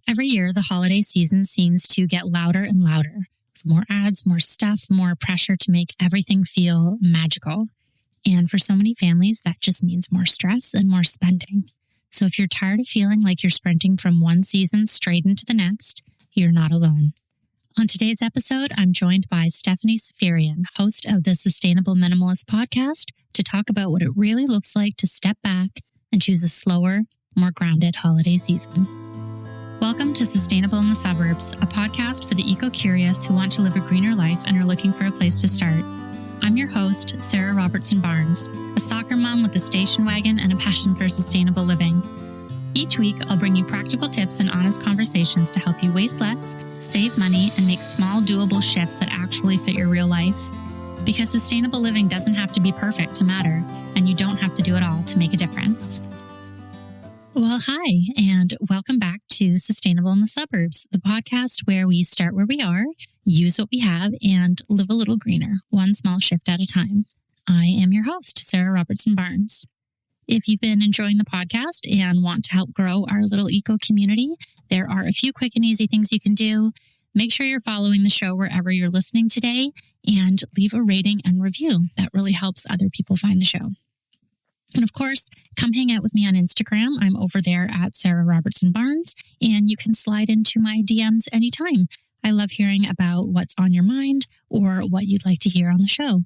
Every year, the holiday season seems to get louder and louder. More ads, more stuff, more pressure to make everything feel magical. And for so many families, that just means more stress and more spending. So if you're tired of feeling like you're sprinting from one season straight into the next, you're not alone. On today's episode, I'm joined by Stephanie Seferian, host of the Sustainable Minimalist podcast, to talk about what it really looks like to step back and choose a slower, more grounded holiday season. Welcome to Sustainable in the Suburbs, a podcast for the eco-curious who want to live a greener life and are looking for a place to start. I'm your host, Sarah Robertson Barnes, a soccer mom with a station wagon and a passion for sustainable living. Each week, I'll bring you practical tips and honest conversations to help you waste less, save money, and make small, doable shifts that actually fit your real life. Because sustainable living doesn't have to be perfect to matter, and you don't have to do it all to make a difference. Well, hi, and welcome back to Sustainable in the Suburbs, the podcast where we start where we are, use what we have, and live a little greener, one small shift at a time. I am your host, Sarah Robertson Barnes. If you've been enjoying the podcast and want to help grow our little eco community, there are a few quick and easy things you can do. Make sure you're following the show wherever you're listening today, and leave a rating and review. That really helps other people find the show. And of course, come hang out with me on Instagram. I'm over there at Sarah Robertson Barnes, and you can slide into my DMs anytime. I love hearing about what's on your mind or what you'd like to hear on the show.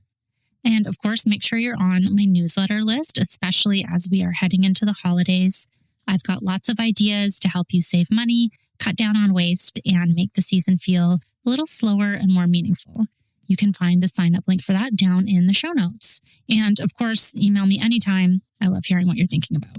And of course, make sure you're on my newsletter list, especially as we are heading into the holidays. I've got lots of ideas to help you save money, cut down on waste, and make the season feel a little slower and more meaningful. You can find the sign-up link for that down in the show notes. And of course, email me anytime. I love hearing what you're thinking about.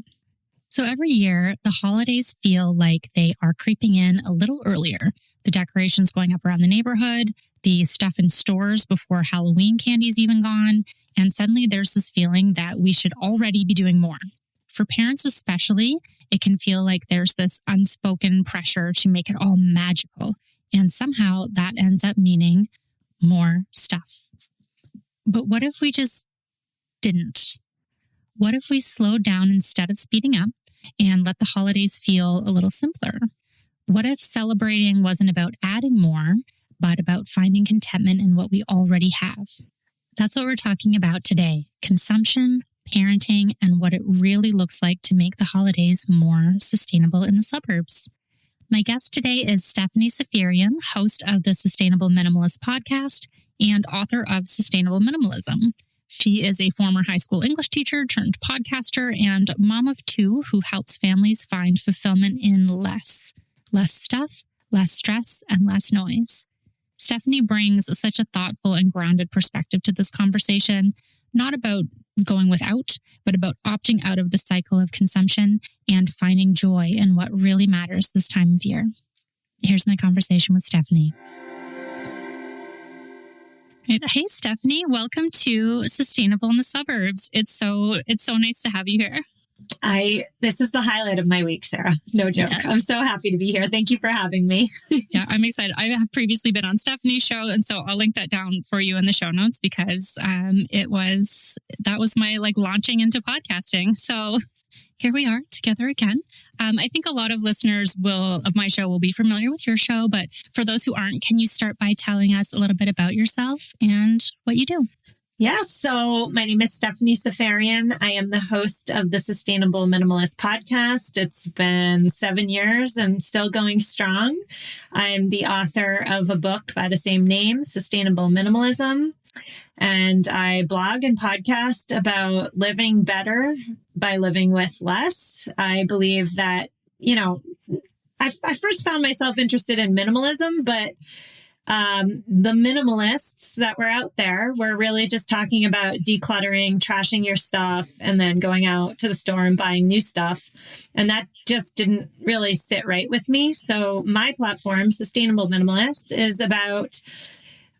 So every year, the holidays feel like they are creeping in a little earlier. The decorations going up around the neighborhood, the stuff in stores before Halloween candy's even gone. And suddenly there's this feeling that we should already be doing more. For parents especially, it can feel like there's this unspoken pressure to make it all magical. And somehow that ends up meaning more stuff. But what if we just didn't? What if we slowed down instead of speeding up and let the holidays feel a little simpler? What if celebrating wasn't about adding more, but about finding contentment in what we already have? That's what we're talking about today: consumption, parenting, and what it really looks like to make the holidays more sustainable in the suburbs. My guest today is Stephanie Seferian, host of the Sustainable Minimalist podcast and author of Sustainable Minimalism. She is a former high school English teacher turned podcaster and mom of two who helps families find fulfillment in less stuff, less stress, and less noise. Stephanie brings such a thoughtful and grounded perspective to this conversation, not about going without, but about opting out of the cycle of consumption and finding joy in what really matters this time of year. Here's my conversation with Stephanie. Hey, Stephanie, welcome to Sustainable in the Suburbs. It's so nice to have you here. This is the highlight of my week, Sarah. No joke. Yes. I'm so happy to be here. Thank you for having me. Yeah, I'm excited. I have previously been on Stephanie's show, and so I'll link that down for you in the show notes because that was my launching into podcasting. So here we are together again. I think a lot of listeners of my show will be familiar with your show, but for those who aren't, can you start by telling us a little bit about yourself and what you do? Yes. So my name is Stephanie Seferian. I am the host of the Sustainable Minimalist podcast. It's been 7 years and still going strong. I'm the author of a book by the same name, Sustainable Minimalism. And I blog and podcast about living better by living with less. I believe that, I first found myself interested in minimalism, but the minimalists that were out there were really just talking about decluttering, trashing your stuff, and then going out to the store and buying new stuff. And that just didn't really sit right with me. So my platform, Sustainable Minimalist, is about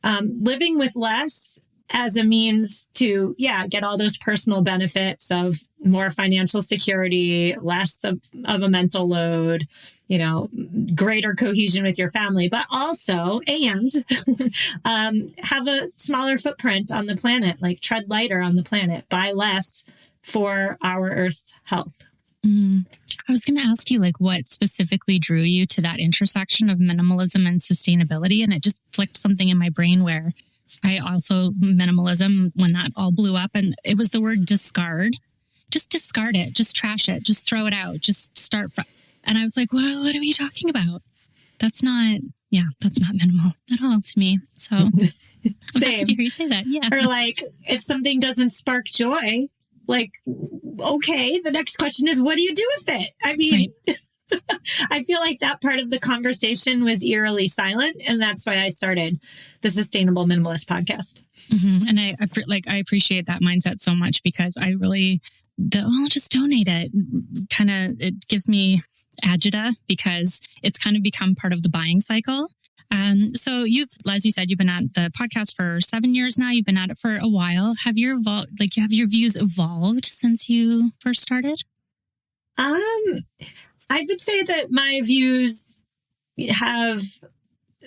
living with less as a means to, get all those personal benefits of more financial security, less of a mental load, greater cohesion with your family, but also, have a smaller footprint on the planet, tread lighter on the planet, buy less for our Earth's health. I was going to ask you, like, what specifically drew you to that intersection of minimalism and sustainability? And it just flicked something in my brain where I also, minimalism, when that all blew up, and it was the word discard. Just discard it, just trash it, just throw it out, just start from. And I was like, well, what are you talking about? That's not minimal at all to me. So I'm happy to hear you say that. Yeah. Or like, if something doesn't spark joy, like, okay, the next question is, what do you do with it? I mean, right. I feel like that part of the conversation was eerily silent. And that's why I started the Sustainable Minimalist podcast. Mm-hmm. And I appreciate that mindset so much, because I really, I'll just donate it. It gives me agita, because it's kind of become part of the buying cycle. So as you said, you've been at the podcast for 7 years now. You've been at it for a while. Have your views evolved since you first started? I would say that my views have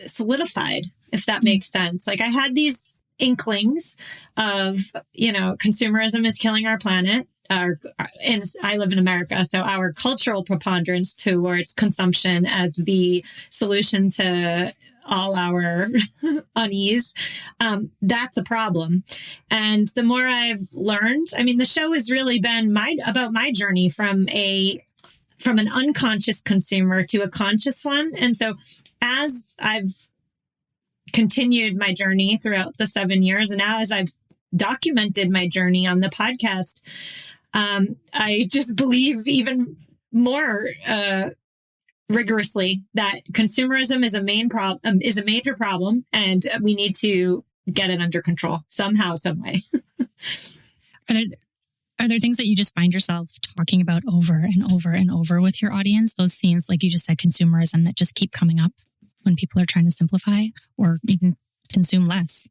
solidified, if that makes sense. Like, I had these inklings of, consumerism is killing our planet. And I live in America, so our cultural preponderance towards consumption as the solution to all our unease, that's a problem. And the more I've learned, the show has really been about my journey from an unconscious consumer to a conscious one. And so as I've continued my journey throughout the 7 years, and now as I've documented my journey on the podcast, I just believe even more rigorously that consumerism is a major problem, and we need to get it under control somehow, some way. Are there things that you just find yourself talking about over and over and over with your audience? Those themes, like you just said, consumerism, that just keep coming up when people are trying to simplify or even consume less?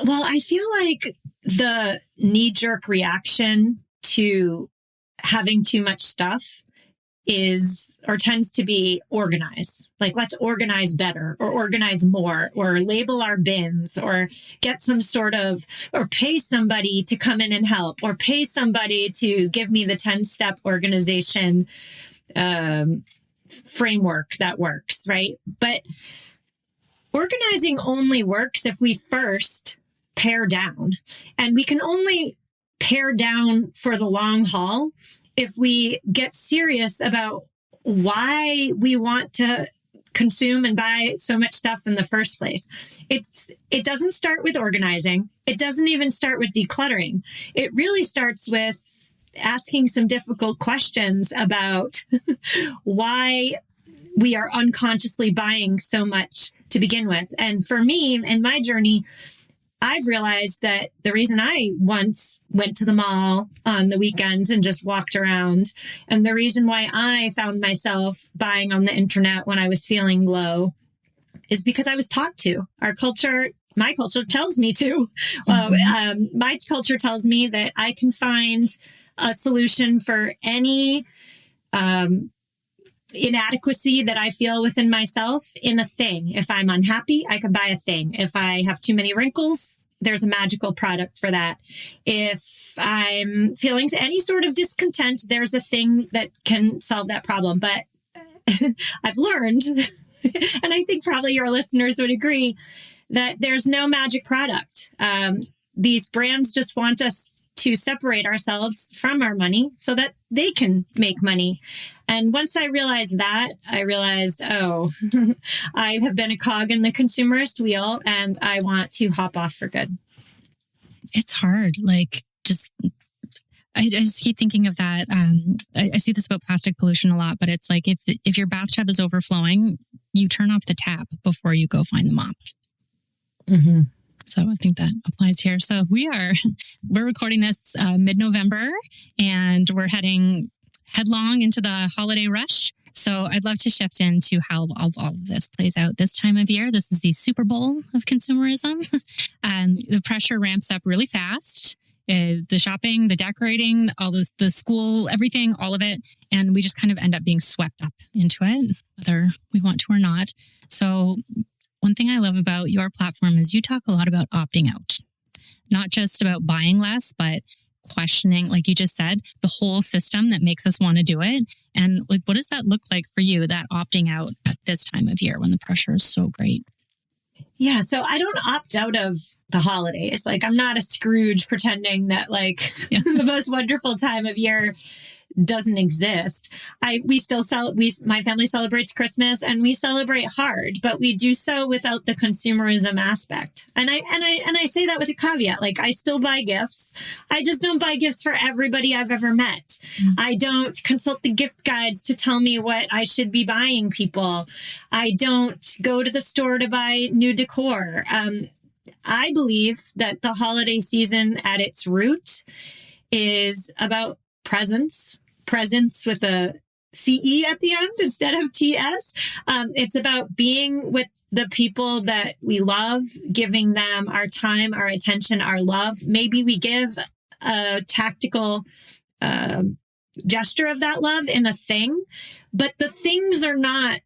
Well, I feel like the knee-jerk reaction to having too much stuff tends to be organize. Like, let's organize better or organize more or label our bins or get or pay somebody to come in and help or pay somebody to give me the 10-step organization framework that works, right? But organizing only works if we first pare down, and we can only pare down for the long haul if we get serious about why we want to consume and buy so much stuff in the first place. It doesn't start with organizing. It doesn't even start with decluttering. It really starts with asking some difficult questions about why we are unconsciously buying so much to begin with. And for me, in my journey, I've realized that the reason I once went to the mall on the weekends and just walked around, and the reason why I found myself buying on the internet when I was feeling low, is because I was taught to. My culture tells me to. My culture tells me that I can find a solution for any inadequacy that I feel within myself in a thing. If I'm unhappy, I can buy a thing. If I have too many wrinkles, there's a magical product for that. If I'm feeling any sort of discontent, there's a thing that can solve that problem. But I've learned, and I think probably your listeners would agree, that there's no magic product. These brands just want us to separate ourselves from our money so that they can make money. And once I realized that, I realized, I have been a cog in the consumerist wheel, and I want to hop off for good. It's hard. Like, I just keep thinking of that. I see this about plastic pollution a lot, but it's like if your bathtub is overflowing, you turn off the tap before you go find the mop. Mm-hmm. So I think that applies here. So we're recording this mid-November, and we're heading headlong into the holiday rush. So I'd love to shift into how all of this plays out this time of year. This is the Super Bowl of consumerism. The pressure ramps up really fast. The shopping, the decorating, all those, the school, everything, all of it. And we just kind of end up being swept up into it, whether we want to or not. So one thing I love about your platform is you talk a lot about opting out, not just about buying less, but questioning, like you just said, the whole system that makes us want to do it. And like, what does that look like for you, that opting out at this time of year when the pressure is so great? Yeah. So I don't opt out of the holidays. Like, I'm not a Scrooge pretending that the most wonderful time of year doesn't exist. My family celebrates Christmas and we celebrate hard, but we do so without the consumerism aspect. And I say that with a caveat. Like, I still buy gifts. I just don't buy gifts for everybody I've ever met. Mm-hmm. I don't consult the gift guides to tell me what I should be buying people. I don't go to the store to buy new decor. I believe that the holiday season at its root is about presence with a CE at the end instead of TS. It's about being with the people that we love, giving them our time, our attention, our love. Maybe we give a tactical gesture of that love in a thing, but the things are not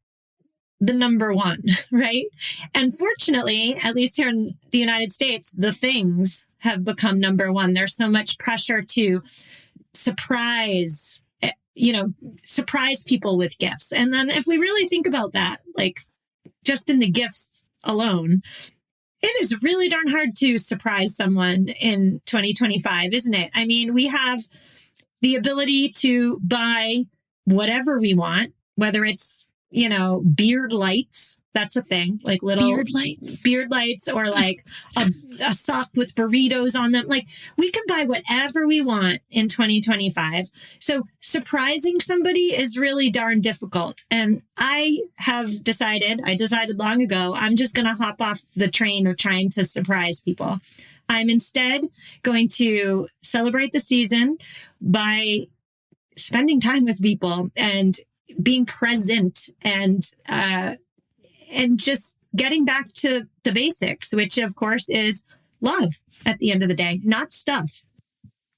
the number one, right? And fortunately, at least here in the United States, the things have become number one. There's so much pressure to surprise people with gifts. And then if we really think about that, like just in the gifts alone, it is really darn hard to surprise someone in 2025, isn't it? I mean, we have the ability to buy whatever we want, whether it's, beard lights. That's a thing, like little beard lights or like a sock with burritos on them. Like, we can buy whatever we want in 2025. So surprising somebody is really darn difficult. And I decided long ago, I'm just going to hop off the train of trying to surprise people. I'm instead going to celebrate the season by spending time with people and being present and just getting back to the basics, which of course is love at the end of the day, not stuff.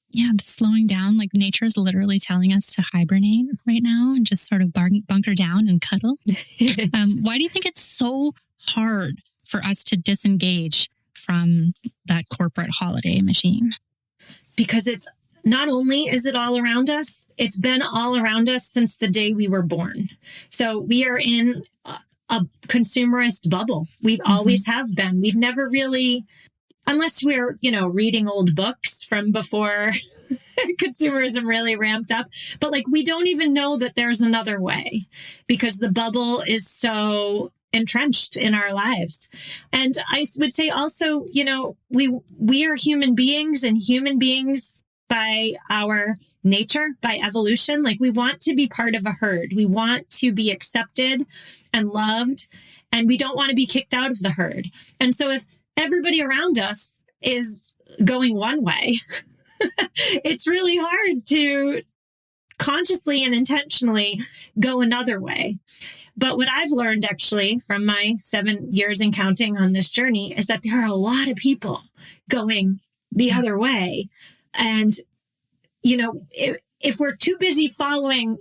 Yeah, the slowing down, like nature is literally telling us to hibernate right now and just sort of bunker down and cuddle. Why do you think it's so hard for us to disengage from that corporate holiday machine? Because not only is it all around us, it's been all around us since the day we were born. So we are in a consumerist bubble. We've always have been. We've never really, unless we're, reading old books from before consumerism really ramped up. But like, we don't even know that there's another way because the bubble is so entrenched in our lives. And I would say also, we are human beings, and human beings by our nature, by evolution, like we want to be part of a herd. We want to be accepted and loved, and we don't want to be kicked out of the herd. And so if everybody around us is going one way, it's really hard to consciously and intentionally go another way. But what I've learned actually from my 7 years and counting on this journey is that there are a lot of people going the other way. And, if we're too busy following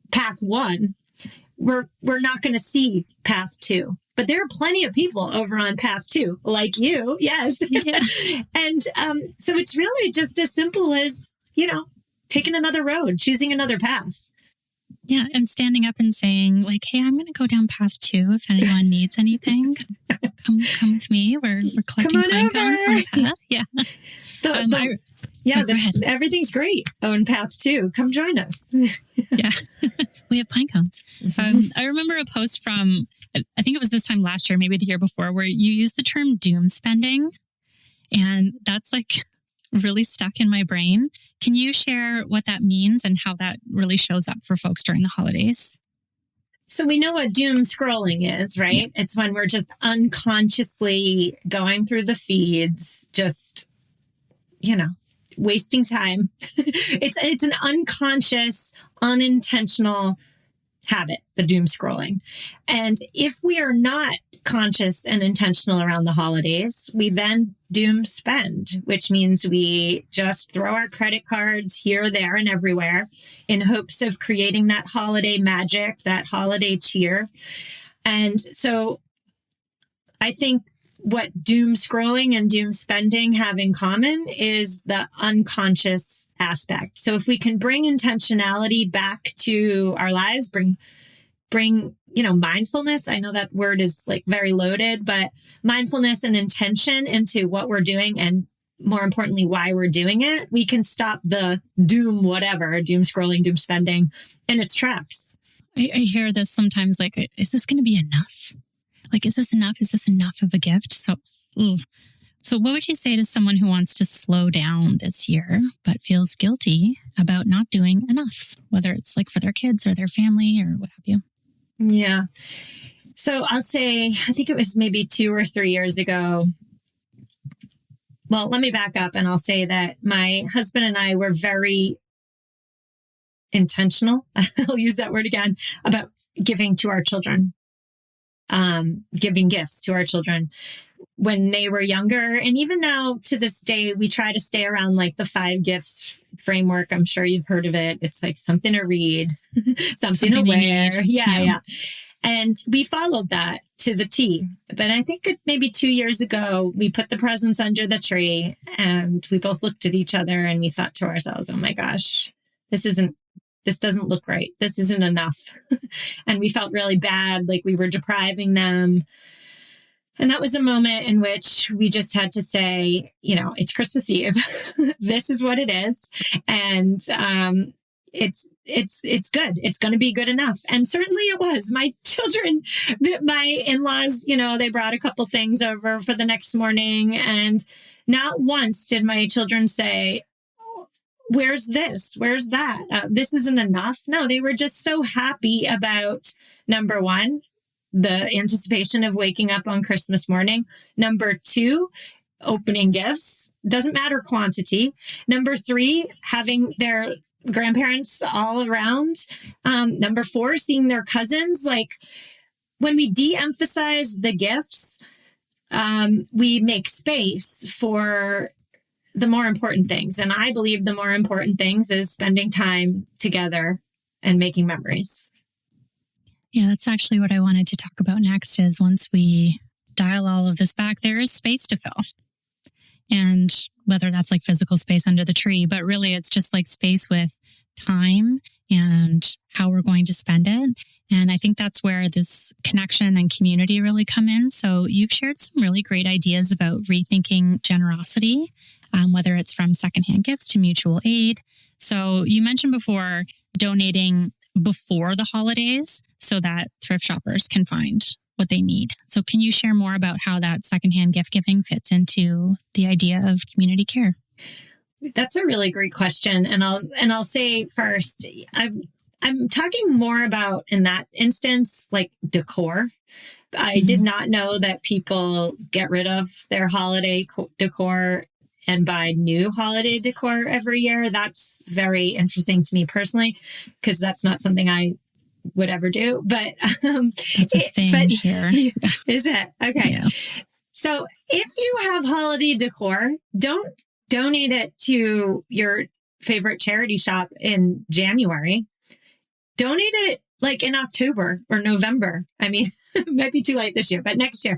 path one, we're not going to see path two. But there are plenty of people over on path two, like you. Yes. Yeah. And so it's really just as simple as, taking another road, choosing another path. Yeah. And standing up and saying like, hey, I'm going to go down path two. If anyone needs anything, come with me. We're collecting pine cones on the path. Yeah. Everything's great on path two. Come join us. Yeah. We have pine cones. I remember a post from, I think it was this time last year, maybe the year before, where you used the term doomspending. And that's like really stuck in my brain. Can you share what that means and how that really shows up for folks during the holidays? So we know what doom scrolling is, right? Yeah. It's when we're just unconsciously going through the feeds, just, wasting time. It's an unconscious, unintentional habit, the doom scrolling. And if we are not conscious and intentional around the holidays, we then doom spend, which means we just throw our credit cards here, there, and everywhere in hopes of creating that holiday magic, that holiday cheer. And so I think what doom scrolling and doom spending have in common is the unconscious aspect. So if we can bring intentionality back to our lives, bring, mindfulness. I know that word is like very loaded, but mindfulness and intention into what we're doing, and more importantly, why we're doing it, we can stop the doom scrolling, doom spending in its tracks. I hear this sometimes, like, is this going to be enough? Like, is this enough? Is this enough of a gift? So what would you say to someone who wants to slow down this year, but feels guilty about not doing enough, whether it's like for their kids or their family or what have you? Yeah. So I'll say, I think it was maybe 2 or 3 years ago. Well, let me back up and I'll say that my husband and I were very intentional. I'll use that word again, about giving to our children, giving gifts to our children when they were younger. And even now to this day, we try to stay around like the 5 gifts framework. I'm sure you've heard of it. It's like something to read, something to wear. Yeah. And we followed that to the T. But I think maybe 2 years ago, we put the presents under the tree and we both looked at each other and we thought to ourselves, oh my gosh, this doesn't look right. This isn't enough. And we felt really bad, like we were depriving them. And that was a moment in which we just had to say, it's Christmas Eve. This is what it is. And it's good. It's going to be good enough. And certainly it was. My children, my in-laws, they brought a couple things over for the next morning. And not once did my children say, where's this? Where's that? This isn't enough. No, they were just so happy about, number one, the anticipation of waking up on Christmas morning. Number 2, opening gifts. Doesn't matter quantity. Number 3, having their grandparents all around. Number 4, seeing their cousins. Like, when we de-emphasize the gifts, we make space for the more important things. And I believe the more important things is spending time together and making memories. Yeah, that's actually what I wanted to talk about next, is once we dial all of this back, there is space to fill. And whether that's like physical space under the tree, but really it's just like space with time and how we're going to spend it. And I think that's where this connection and community really come in. So you've shared some really great ideas about rethinking generosity, whether it's from secondhand gifts to mutual aid. So you mentioned before donating before the holidays so that thrift shoppers can find what they need. So can you share more about how that secondhand gift giving fits into the idea of community care? That's a really great question. And I'll say first, I'm talking more about, in that instance, like decor. I did not know that people get rid of their holiday decor and buy new holiday decor every year. That's very interesting to me personally, because that's not something I would ever do. But that's a thing here. Is it? Okay. Yeah. So if you have holiday decor, don't donate it to your favorite charity shop in January. Donate it like in October or November. I mean, it might be too late this year, but next year,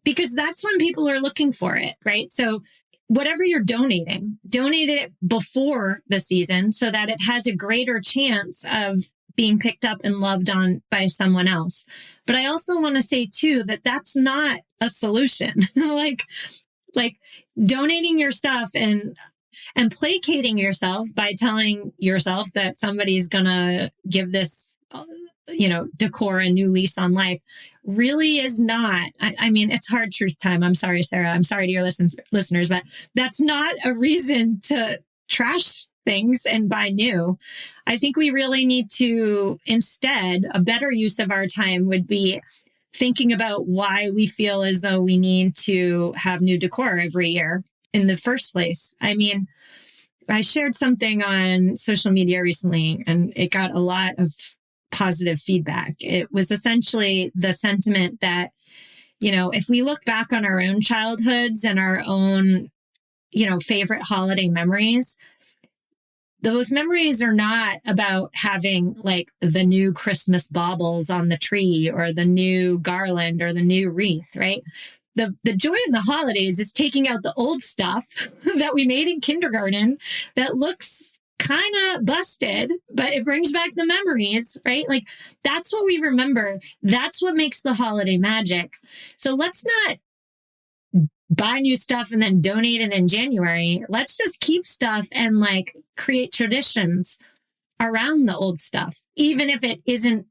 because that's when people are looking for it, right? So whatever you're donating, donate it before the season so that it has a greater chance of being picked up and loved on by someone else. But I also want to say too, that that's not a solution. like donating your stuff and placating yourself by telling yourself that somebody's going to give this, decor a new lease on life really is not. I mean, it's hard truth time. I'm sorry, Sarah. I'm sorry to your listeners, but that's not a reason to trash things and buy new. I think we really need to, instead, a better use of our time would be thinking about why we feel as though we need to have new decor every year in the first place. I mean, I shared something on social media recently and it got a lot of positive feedback. It was essentially the sentiment that, if we look back on our own childhoods and our own, favorite holiday memories, those memories are not about having like the new Christmas baubles on the tree or the new garland or the new wreath, right? the joy in the holidays is taking out the old stuff that we made in kindergarten that looks kind of busted, but it brings back the memories, right? Like that's what we remember. That's what makes the holiday magic. So let's not buy new stuff and then donate it in January. Let's just keep stuff and like create traditions around the old stuff, even if it isn't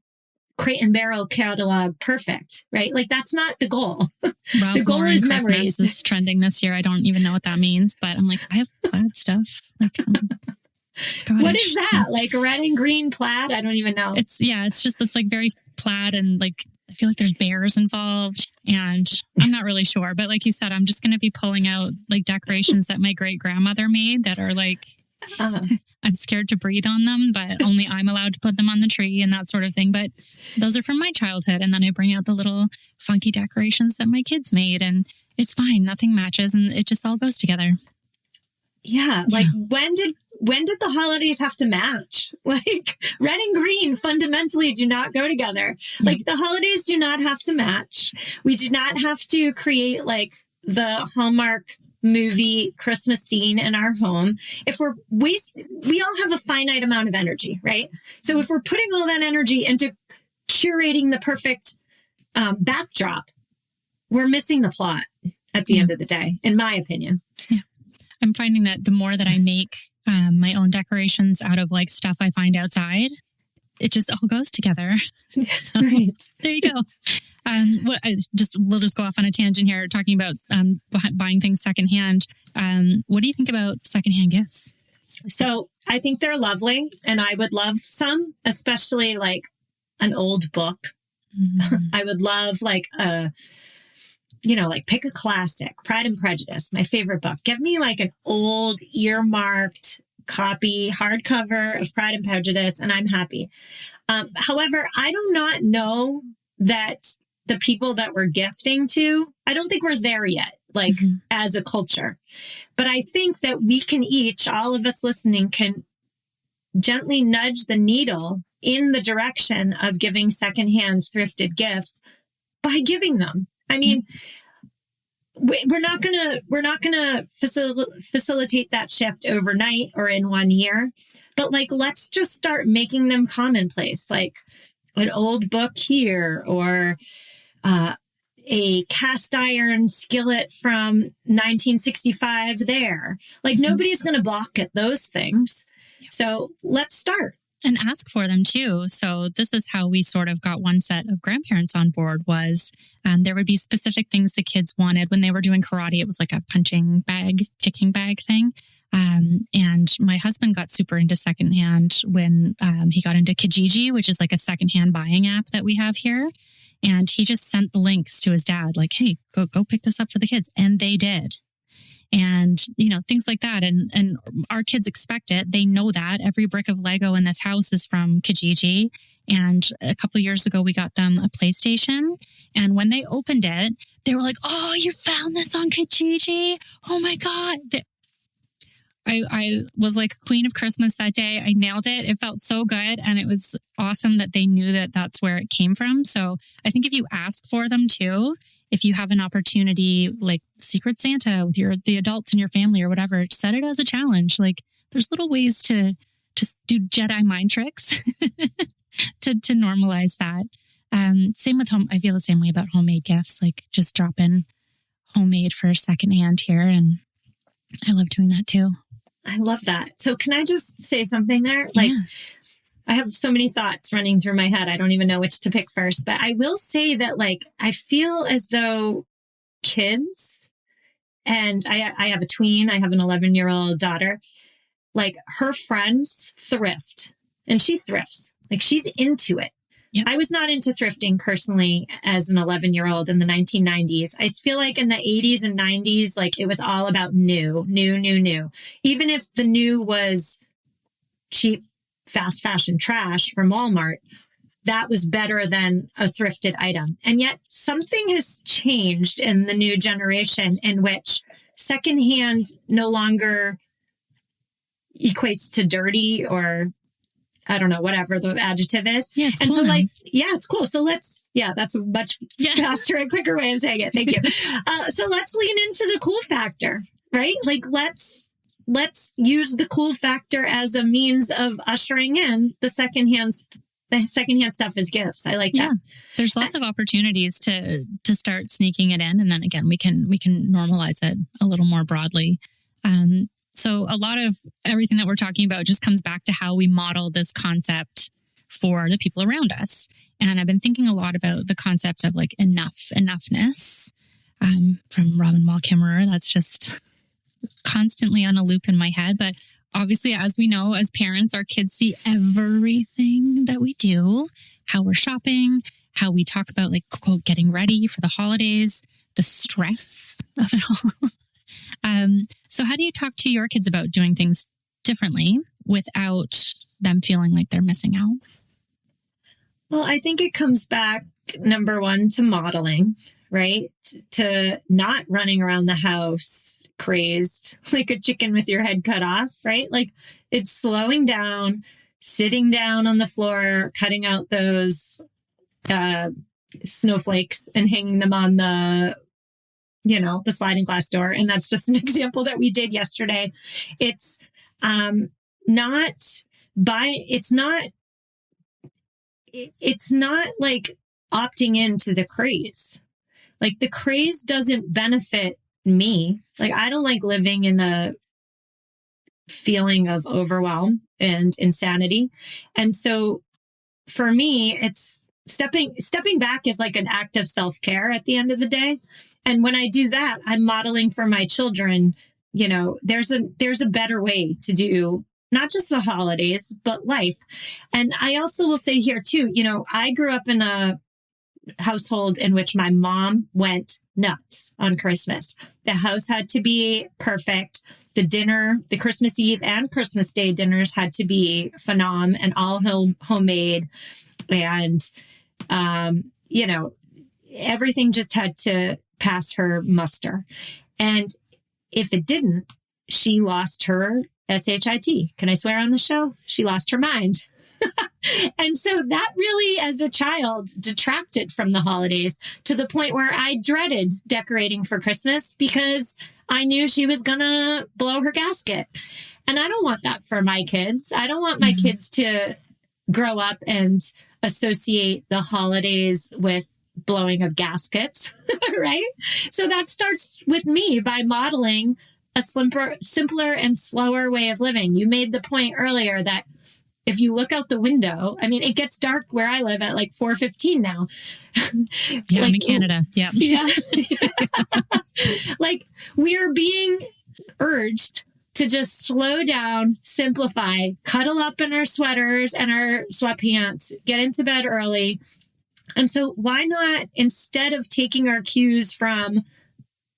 Crate and Barrel catalog perfect, right? Like that's not the goal. Ralph The goal Lauren is Christmas memories. is trending this year. I don't even know what that means, but I'm like, I have plaid stuff. Like, Scottish. What is that? Like red and green plaid? I don't even know. It's like very plaid, and like I feel like there's bears involved, and I'm not really sure. But like you said, I'm just going to be pulling out like decorations that my great grandmother made that are like, I'm scared to breathe on them, but only I'm allowed to put them on the tree and that sort of thing. But those are from my childhood. And then I bring out the little funky decorations that my kids made, and it's fine. Nothing matches, and it just all goes together. Yeah. Like when did the holidays have to match? Like red and green fundamentally do not go together. Like the holidays do not have to match. We do not have to create like the Hallmark movie Christmas scene in our home. If we all have a finite amount of energy, right? So if we're putting all that energy into curating the perfect backdrop, we're missing the plot at the end of the day, in my opinion. Yeah. I'm finding that the more that I make my own decorations out of like stuff I find outside, it just all goes together. So there you go. We'll just go off on a tangent here, talking about buying things secondhand. What do you think about secondhand gifts? So I think they're lovely, and I would love some, especially like an old book. Mm-hmm. I would love like pick a classic, Pride and Prejudice, my favorite book. Give me like an old earmarked copy, hardcover of Pride and Prejudice, and I'm happy. However, I do not know that the people that we're gifting to, I don't think we're there yet, like as a culture. But I think that we can each, all of us listening, can gently nudge the needle in the direction of giving secondhand thrifted gifts by giving them. I mean, we're not gonna facilitate that shift overnight or in 1 year, but like let's just start making them commonplace, like an old book here, or a cast iron skillet from 1965 there. Like nobody's going to balk at those things. So let's start. And ask for them too. So this is how we sort of got one set of grandparents on board. Was there would be specific things the kids wanted when they were doing karate. It was like a punching bag, kicking bag thing. And my husband got super into secondhand when he got into Kijiji, which is like a secondhand buying app that we have here. And he just sent the links to his dad, like, hey, go pick this up for the kids. And they did. And, things like that. And our kids expect it. They know that every brick of Lego in this house is from Kijiji. And a couple of years ago, we got them a PlayStation. And when they opened it, they were like, oh, you found this on Kijiji? Oh my God. I was like Queen of Christmas that day. I nailed it. It felt so good. And it was awesome that they knew that that's where it came from. So I think if you ask for them too, if you have an opportunity, like Secret Santa with the adults in your family or whatever, set it as a challenge. Like there's little ways to do Jedi mind tricks to normalize that. Same with home. I feel the same way about homemade gifts, like just drop in homemade for secondhand here. And I love doing that too. I love that. So can I just say something there? Like, I have so many thoughts running through my head. I don't even know which to pick first, but I will say that like, I feel as though kids, and I have a tween, I have an 11-year-old daughter, like her friends thrift, and she thrifts, like she's into it. Yep. I was not into thrifting personally as an 11-year-old in the 1990s. I feel like in the 80s and 90s, like it was all about new. Even if the new was cheap, fast fashion trash from Walmart, that was better than a thrifted item. And yet something has changed in the new generation in which secondhand no longer equates to dirty or I don't know, whatever the adjective is. Yeah, it's and cool so now. it's cool. So that's a much faster and quicker way of saying it. Thank you. So let's lean into the cool factor, right? Like let's use the cool factor as a means of ushering in the secondhand stuff as gifts. I like that. There's lots of opportunities to start sneaking it in. And then again, we can normalize it a little more broadly. So a lot of everything that we're talking about just comes back to how we model this concept for the people around us. And I've been thinking a lot about the concept of like enoughness, from Robin Wall Kimmerer. That's just constantly on a loop in my head. But obviously, as we know, as parents, our kids see everything that we do, how we're shopping, how we talk about like, quote, getting ready for the holidays, the stress of it all. So how do you talk to your kids about doing things differently without them feeling like they're missing out? Well, I think it comes back, number one, to modeling, right? To not running around the house crazed like a chicken with your head cut off, right? Like it's slowing down, sitting down on the floor, cutting out those snowflakes and hanging them on the sliding glass door. And that's just an example that we did yesterday. It's not like opting into the craze. Like the craze doesn't benefit me. Like I don't like living in a feeling of overwhelm and insanity. And so for me, it's stepping back is like an act of self-care at the end of the day. And when I do that, I'm modeling for my children, there's a better way to do not just the holidays, but life. And I also will say here too, I grew up in a household in which my mom went nuts on Christmas. The house had to be perfect. The dinner, the Christmas Eve and Christmas Day dinners had to be phenom and all homemade. And, everything just had to pass her muster. And if it didn't, she lost her SHIT. Can I swear on the show? She lost her mind. And so that really, as a child, detracted from the holidays to the point where I dreaded decorating for Christmas because I knew she was going to blow her gasket. And I don't want that for my kids. I don't want my kids to grow up and associate the holidays with blowing of gaskets, right? So that starts with me by modeling a simpler and slower way of living. You made the point earlier that if you look out the window, I mean, it gets dark where I live at like 4:15 now. Yeah, I'm in Canada. Yeah. Yeah. Like we're being urged to just slow down, simplify, cuddle up in our sweaters and our sweatpants, get into bed early. And so why not, instead of taking our cues from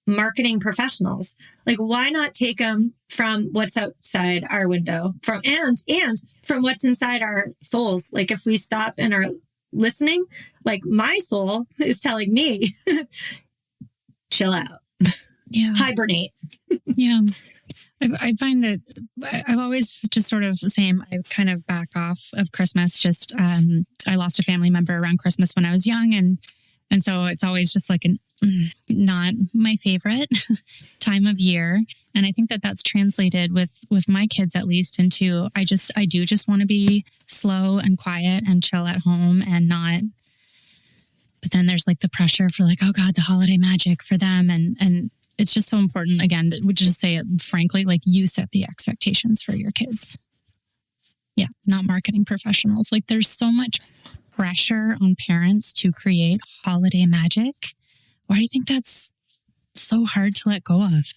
marketing professionals, like why not take them from what's outside our window and from what's inside our souls? Like if we stop and are listening, like my soul is telling me, chill out, hibernate. Yeah. I find that I've always just sort of I kind of back off of Christmas. Just I lost a family member around Christmas when I was young, and so it's always just like not my favorite time of year. And I think that that's translated with my kids at least into I do just want to be slow and quiet and chill at home and not. But then there's like the pressure for like, oh God, the holiday magic for them and. It's just so important, again, would just say it frankly, like you set the expectations for your kids. Yeah, not marketing professionals. Like there's so much pressure on parents to create holiday magic. Why do you think that's so hard to let go of?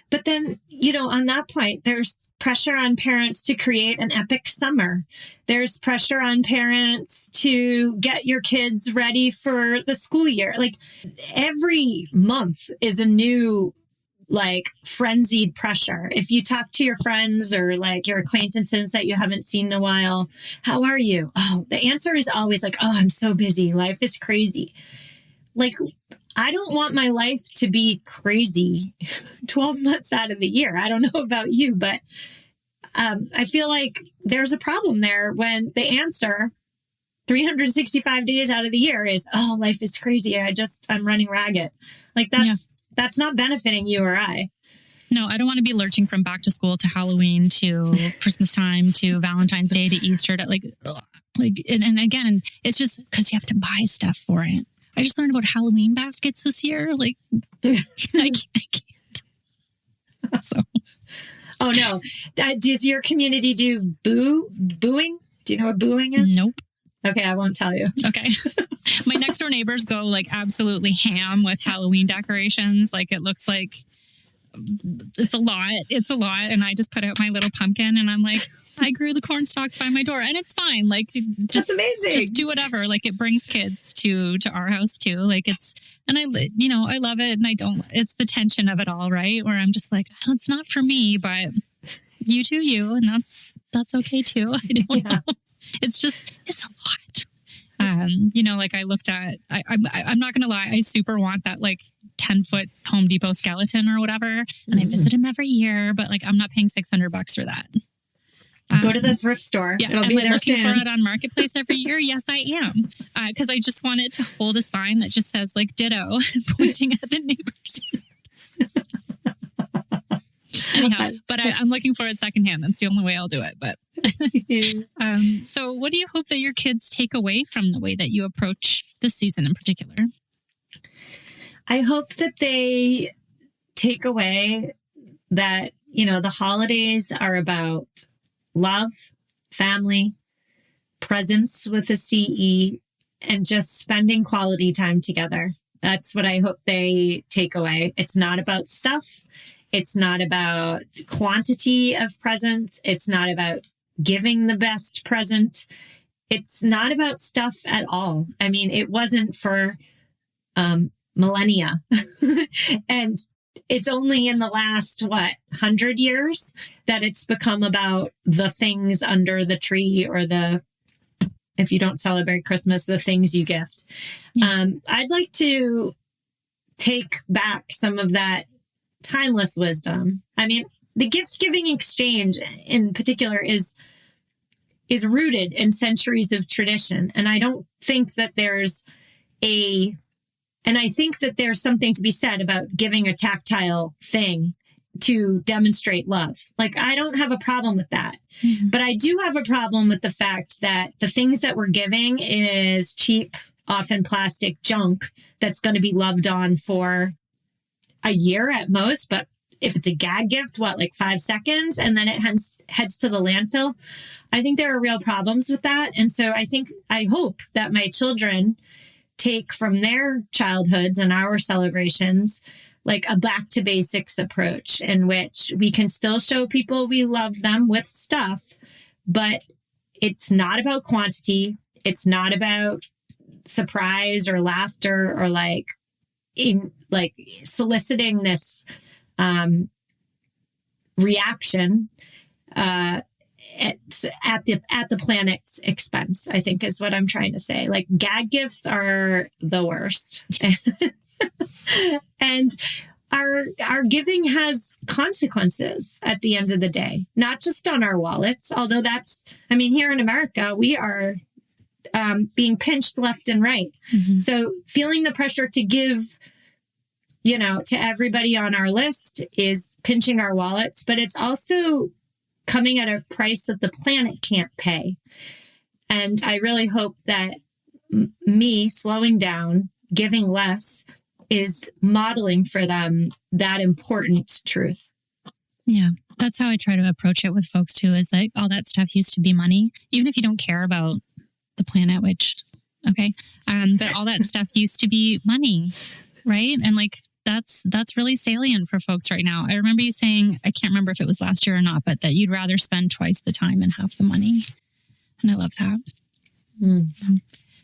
But then, on that point, there's pressure on parents to create an epic summer. There's pressure on parents to get your kids ready for the school year. Like every month is a new, like frenzied pressure. If you talk to your friends or like your acquaintances that you haven't seen in a while, how are you? Oh, the answer is always like, oh, I'm so busy. Life is crazy. Like, I don't want my life to be crazy 12 months out of the year. I don't know about you, but I feel like there's a problem there when the answer 365 days out of the year is, oh, life is crazy. I'm running ragged. Like that's not benefiting you or I. No, I don't want to be lurching from back to school to Halloween to Christmas time to Valentine's Day to Easter to and again, it's just because you have to buy stuff for it. I just learned about Halloween baskets this year. Like, I can't. So. Oh no! Does your community do booing? Do you know what booing is? Nope. Okay, I won't tell you. Okay. My next door neighbors go like absolutely ham with Halloween decorations. Like it looks like it's a lot. It's a lot. And I just put out my little pumpkin and I'm like, I grew the corn stalks by my door and it's fine. Like that's amazing. Just do whatever. Like it brings kids to our house too. Like and I love it and it's the tension of it all, right? Where I'm just like, oh, it's not for me, but you do you. And that's okay too. I don't know. It's a lot. Like I looked at, I'm not going to lie. I super want that like 10-foot Home Depot skeleton or whatever. And I visit him every year, but like, I'm not paying $600 for that. Go to the thrift store. Yeah. It'll be there looking soon. for it on Marketplace every year? Yes, I am. Cause I just want it to hold a sign that just says like ditto pointing at the neighbors. Anyhow, but I'm looking for it secondhand. That's the only way I'll do it. But so what do you hope that your kids take away from the way that you approach this season in particular? I hope that they take away that, the holidays are about love, family, presence with a CE, and just spending quality time together. That's what I hope they take away. It's not about stuff. It's not about quantity of presents. It's not about giving the best present. It's not about stuff at all. I mean, it wasn't for millennia. And it's only in the last, 100 years that it's become about the things under the tree or if you don't celebrate Christmas, the things you gift. I'd like to take back some of that timeless wisdom. I mean, the gift-giving exchange in particular is rooted in centuries of tradition. And I don't think that I think that there's something to be said about giving a tactile thing to demonstrate love. Like, I don't have a problem with that. Mm-hmm. But I do have a problem with the fact that the things that we're giving is cheap, often plastic junk that's going to be loved on for a year at most. But if it's a gag gift, 5 seconds, and then it heads to the landfill. I think there are real problems with that. And so I hope that my children take from their childhoods and our celebrations like a back to basics approach in which we can still show people we love them with stuff, but it's not about quantity. It's not about surprise or laughter or soliciting this reaction at the planet's expense, I think is what I'm trying to say. Like, gag gifts are the worst. And our giving has consequences at the end of the day, not just on our wallets, although here in America, we are being pinched left and right. Mm-hmm. So feeling the pressure to give, to everybody on our list is pinching our wallets, but it's also coming at a price that the planet can't pay. And I really hope that me slowing down, giving less, is modeling for them that important truth. Yeah, that's how I try to approach it with folks too, is like all that stuff used to be money, even if you don't care about the planet, which, okay. But all that stuff used to be money, right? And like, that's really salient for folks right now. I remember you saying, I can't remember if it was last year or not, but that you'd rather spend twice the time and half the money. And I love that. Mm-hmm.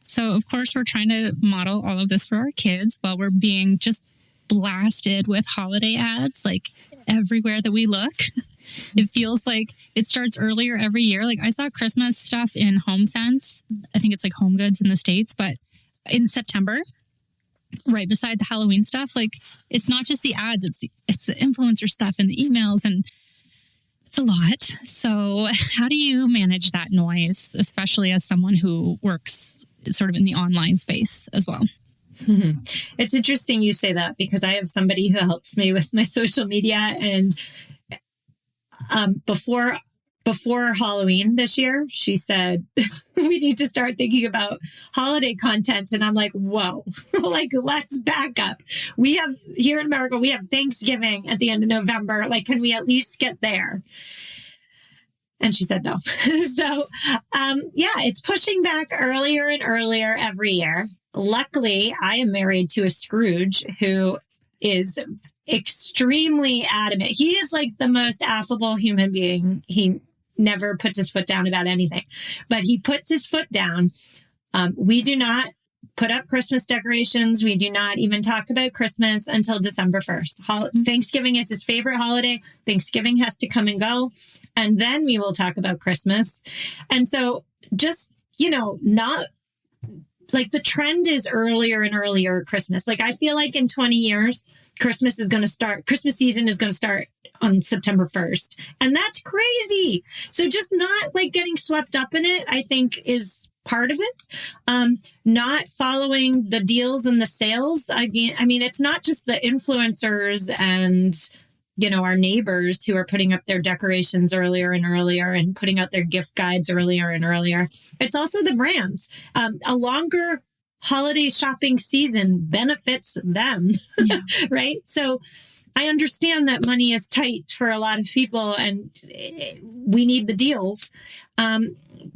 So of course we're trying to model all of this for our kids while we're being just blasted with holiday ads, like everywhere that we look. It feels like it starts earlier every year. Like I saw Christmas stuff in HomeSense. I think it's like Home Goods in the States, but in September, right beside the Halloween stuff. Like it's not just the ads, it's the influencer stuff and the emails, and It's a lot. So how do you manage that noise, especially as someone who works sort of in the online space as well? It's interesting you say that, because I have somebody who helps me with my social media, and before Halloween this year, she said, we need to start thinking about holiday content. And I'm like, whoa, like, let's back up. We have here in America, we have Thanksgiving at the end of November. Like, can we at least get there? And she said no. So, it's pushing back earlier and earlier every year. Luckily, I am married to a Scrooge who is extremely adamant. He is like the most affable human being. He never puts his foot down about anything, but he puts his foot down. We do not put up Christmas decorations. We do not even talk about Christmas until December 1st. Thanksgiving is his favorite holiday. Thanksgiving has to come and go. And then we will talk about Christmas. And so just, not like the trend is earlier and earlier Christmas. Like, I feel like in 20 years, Christmas season is going to start on September 1st. And that's crazy. So just not like getting swept up in it, I think, is part of it. Not following the deals and the sales. I mean, it's not just the influencers and, our neighbors who are putting up their decorations earlier and earlier and putting out their gift guides earlier and earlier. It's also the brands. A longer holiday shopping season benefits them, yeah. Right? So I understand that money is tight for a lot of people and we need the deals.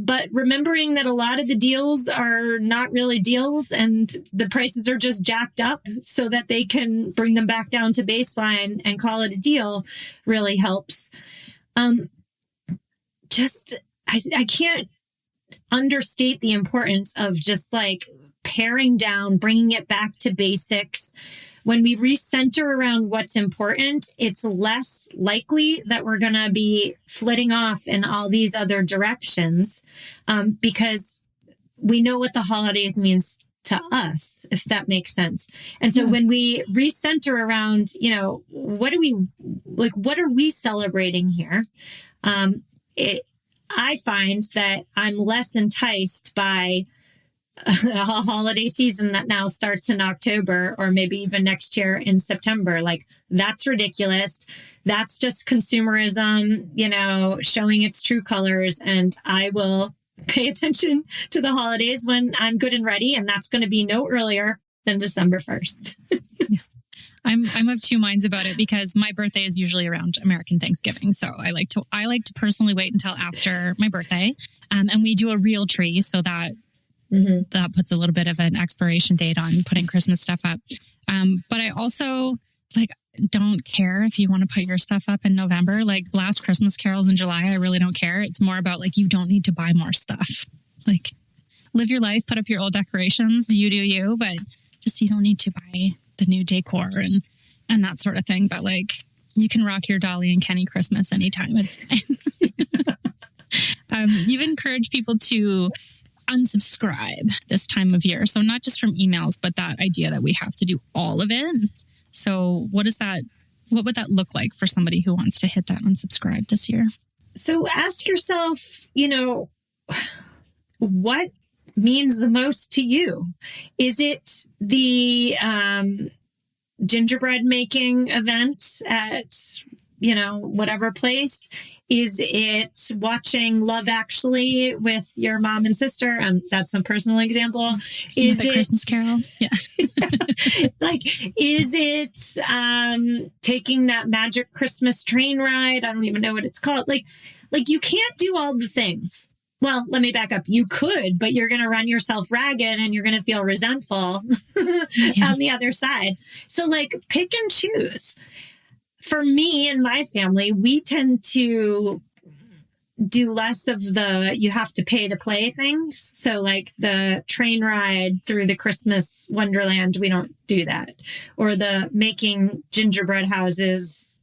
But remembering that a lot of the deals are not really deals and the prices are just jacked up so that they can bring them back down to baseline and call it a deal really helps. I can't understate the importance of just like paring down, bringing it back to basics. When we recenter around what's important, it's less likely that we're going to be flitting off in all these other directions, because we know what the holidays means to us, if that makes sense. And so when we recenter around, what are we celebrating here? I find that I'm less enticed by a holiday season that now starts in October or maybe even next year in September. Like, that's ridiculous. That's just consumerism, showing its true colors. And I will pay attention to the holidays when I'm good and ready. And that's going to be no earlier than December 1st. Yeah. I'm of two minds about it because my birthday is usually around American Thanksgiving. So I like to personally wait until after my birthday. And we do a real tree so that that puts a little bit of an expiration date on putting Christmas stuff up. But I also don't care if you want to put your stuff up in November, like blast Christmas carols in July. I really don't care. It's more about you don't need to buy more stuff. Like, live your life, put up your old decorations, you do you, but just, you don't need to buy the new decor and that sort of thing. But you can rock your Dolly and Kenny Christmas anytime. It's fine. You've encouraged people to unsubscribe this time of year. So not just from emails, but that idea that we have to do all of it. So what would that look like for somebody who wants to hit that unsubscribe this year? So ask yourself, what means the most to you? Is it the gingerbread making event at, whatever place? Is it watching Love Actually with your mom and sister? That's a personal example. Is it Christmas Carol? Yeah. Is it taking that magic Christmas train ride? I don't even know what it's called. You can't do all the things. Well, let me back up. You could, but you're going to run yourself ragged and you're going to feel resentful on the other side. So pick and choose. For me and my family, we tend to do less of the you have to pay to play things. So the train ride through the Christmas Wonderland, we don't do that. Or the making gingerbread houses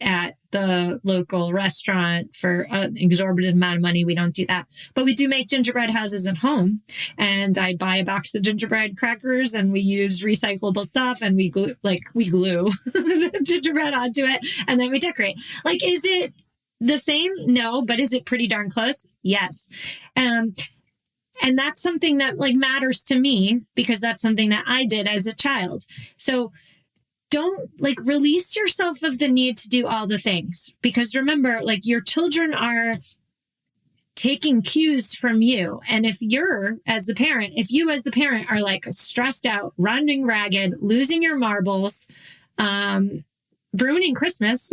at the local restaurant for an exorbitant amount of money. We don't do that. But we do make gingerbread houses at home. And I buy a box of gingerbread crackers and we use recyclable stuff and we glue the gingerbread onto it and then we decorate. Is it the same? No, but is it pretty darn close? Yes. And that's something that like matters to me because that's something that I did as a child. So don't like release yourself of the need to do all the things, because remember, like your children are taking cues from you. And if you as the parent are like stressed out, running ragged, losing your marbles, ruining Christmas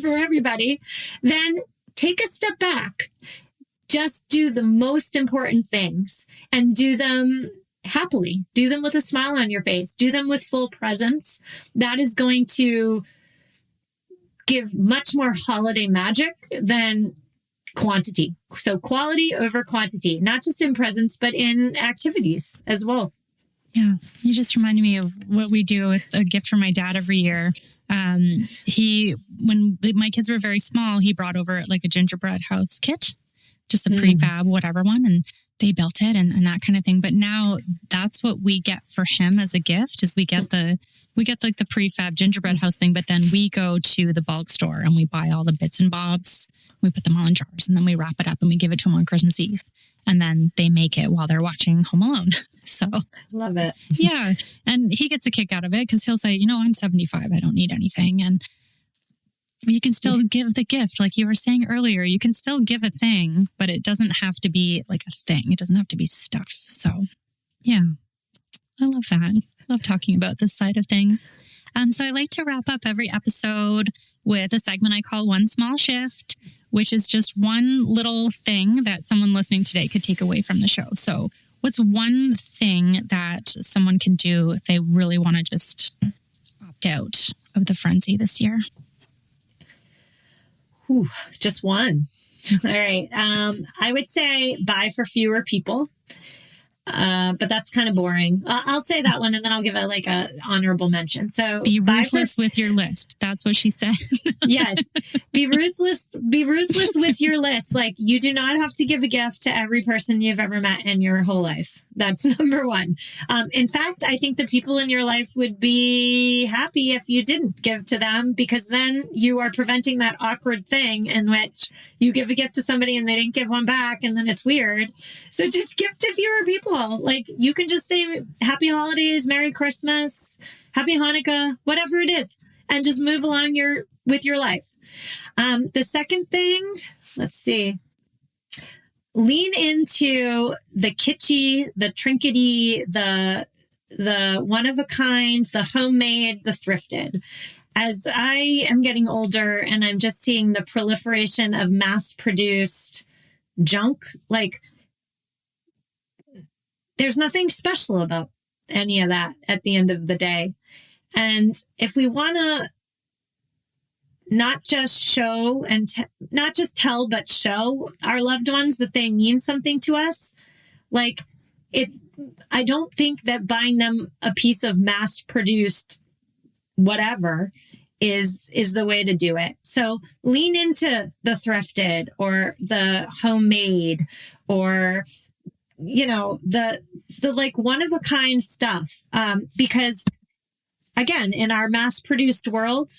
for everybody, then take a step back. Just do the most important things and do them happily. Do them with a smile on your face. Do them with full presence. That is going to give much more holiday magic than quantity. So quality over quantity, not just in presents, but in activities as well. Yeah. You just reminded me of what we do with a gift for my dad every year. When my kids were very small, he brought over like a gingerbread house kit, just a prefab, whatever one. And they built it and that kind of thing. But now that's what we get for him as a gift is we get like the prefab gingerbread house thing, but then we go to the bulk store and we buy all the bits and bobs. We put them all in jars and then we wrap it up and we give it to them on Christmas Eve. And then they make it while they're watching Home Alone. So love it. Yeah. And he gets a kick out of it because he'll say, I'm 75. I don't need anything. And you can still give the gift. Like you were saying earlier, you can still give a thing, but it doesn't have to be like a thing. It doesn't have to be stuff. So yeah, I love that. I love talking about this side of things. So I like to wrap up every episode with a segment I call One Small Shift, which is just one little thing that someone listening today could take away from the show. So what's one thing that someone can do if they really want to just opt out of the frenzy this year? Ooh, just one. All right. I would say buy for fewer people. But that's kind of boring. I'll say that one and then I'll give it like a honorable mention. So be ruthless with your list. That's what she said. Yes. Be ruthless with your list. Like you do not have to give a gift to every person you've ever met in your whole life. That's number one. In fact, I think the people in your life would be happy if you didn't give to them, because then you are preventing that awkward thing in which you give a gift to somebody and they didn't give one back and then it's weird. So just give to fewer people. Like you can just say happy holidays, Merry Christmas, Happy Hanukkah, whatever it is, and just move along with your life. The second thing, let's see. Lean into the kitschy, the trinkety, the one of a kind, the homemade, the thrifted. As I am getting older and I'm just seeing the proliferation of mass produced junk, like there's nothing special about any of that at the end of the day. And if we want to not just show and not just tell, but show our loved ones that they mean something to us, like I don't think that buying them a piece of mass produced whatever is the way to do it. So lean into the thrifted or the homemade or, the like one of a kind stuff. Because again, in our mass produced world,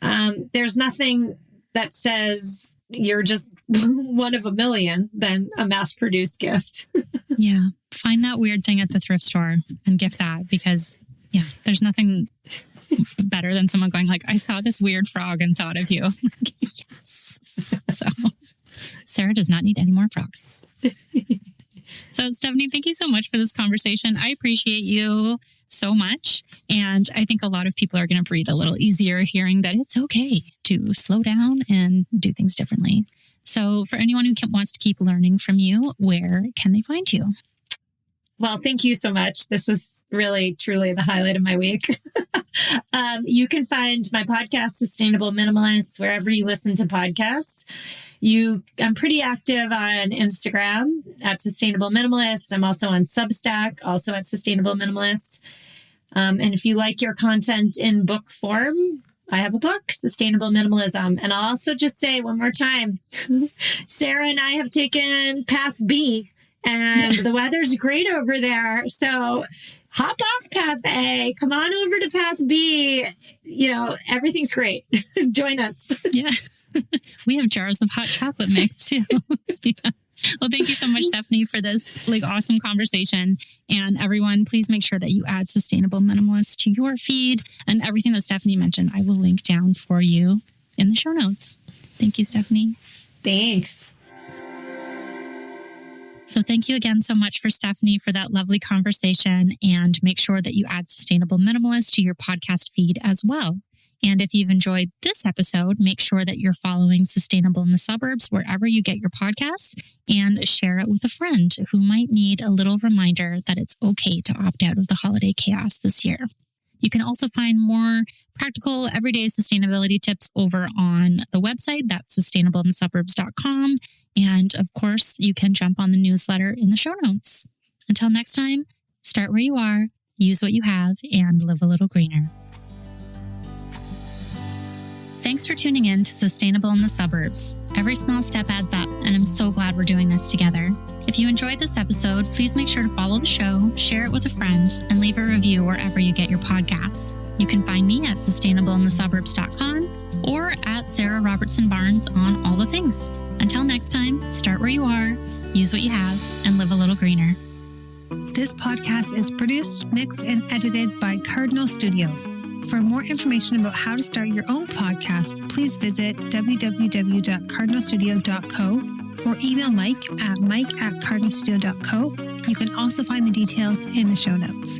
there's nothing that says you're just one of a million than a mass produced gift. Yeah. Find that weird thing at the thrift store and gift that, because there's nothing better than someone going like, I saw this weird frog and thought of you. Yes. So Sarah does not need any more frogs. So Stephanie, thank you so much for this conversation. I appreciate you so much. And I think a lot of people are going to breathe a little easier hearing that it's okay to slow down and do things differently. So for anyone who wants to keep learning from you, where can they find you? Well, thank you so much. This was really, truly the highlight of my week. You can find my podcast, Sustainable Minimalists, wherever you listen to podcasts. I'm pretty active on Instagram at Sustainable Minimalists. I'm also on Substack, also at Sustainable Minimalists. And if you like your content in book form, I have a book, Sustainable Minimalism. And I'll also just say one more time, Sarah and I have taken Path B. And the weather's great over there. So hop off Path A, come on over to Path B. Everything's great. Join us. Yeah. We have jars of hot chocolate mix too. Yeah. Well, thank you so much, Stephanie, for this awesome conversation. And everyone, please make sure that you add Sustainable Minimalist to your feed, and everything that Stephanie mentioned, I will link down for you in the show notes. Thank you, Stephanie. Thanks. So thank you again so much for Stephanie for that lovely conversation, and make sure that you add Sustainable Minimalist to your podcast feed as well. And if you've enjoyed this episode, make sure that you're following Sustainable in the Suburbs wherever you get your podcasts, and share it with a friend who might need a little reminder that it's okay to opt out of the holiday chaos this year. You can also find more practical everyday sustainability tips over on the website. That's sustainableinthesuburbs.com. And of course, you can jump on the newsletter in the show notes. Until next time, start where you are, use what you have, and live a little greener. Thanks for tuning in to Sustainable in the Suburbs. Every small step adds up, and I'm so glad we're doing this together. If you enjoyed this episode, please make sure to follow the show, share it with a friend, and leave a review wherever you get your podcasts. You can find me at sustainableinthesuburbs.com or at Sarah Robertson Barnes on all the things. Until next time, start where you are, use what you have, and live a little greener. This podcast is produced, mixed, and edited by Cardinal Studio. For more information about how to start your own podcast, please visit www.cardinalstudio.co or email Mike at mike@cardinalstudio.co. You can also find the details in the show notes.